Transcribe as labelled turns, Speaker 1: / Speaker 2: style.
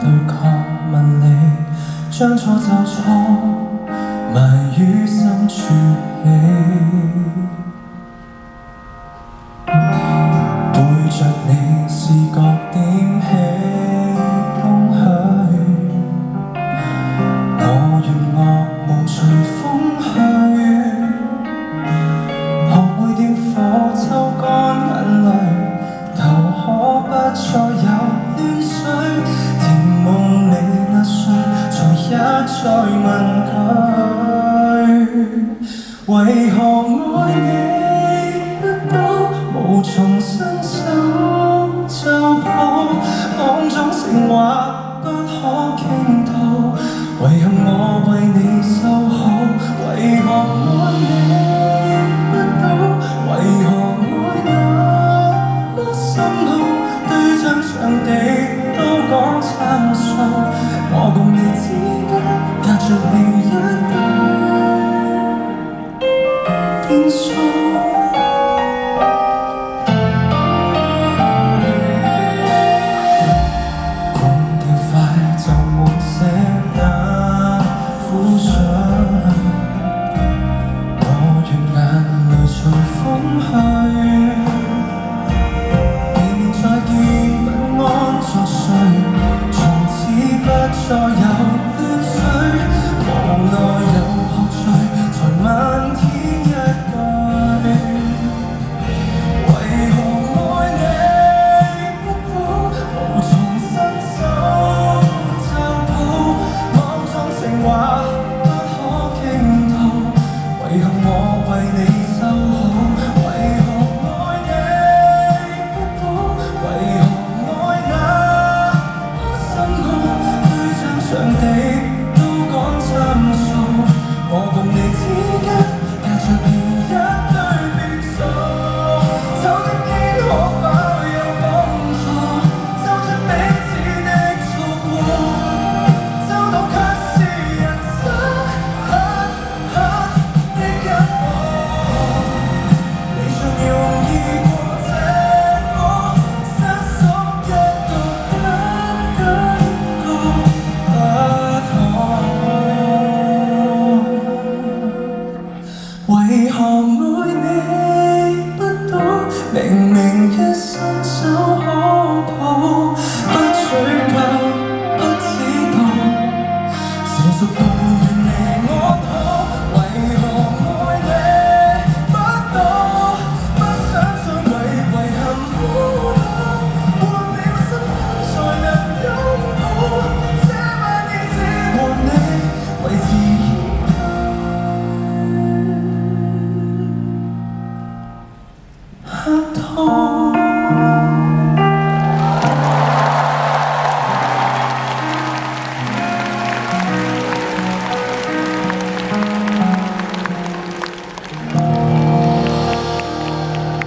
Speaker 1: 對抗問你，將錯就錯，埋於深處起。背着你視覺點起空虛，我願惡夢隨風去，學會點火抽乾眼淚，求可不再有亂水，甜夢你那歲才一再問佢，為何愛你不到無從伸手就抱，講種情話不可傾吐，遺憾我為你修好，為何愛你不到，為何愛那麼深奧，對象場地都講參數，我共你之間隔着了一堆變數。再有亂水，無奈有學醉，才漫天一句，為何愛你不到，無從伸手就抱，網中情話不可傾吐，遺憾我為你修好，為何愛你不到，為何愛那麼深奧，場地都講參數，我共你之間隔着了一堆變數，走的天可否有幫助，走出彼此的錯過，走到卻是人生黑黑的一課，你像容易過這火，失足一個不覺。為何愛你不到，明明一伸手可抱，不追究，不知道，成熟到願你安好，為何愛你不到，不想再為憾苦惱，換了身份才能擁抱，這晚夜只和你維持。黑透。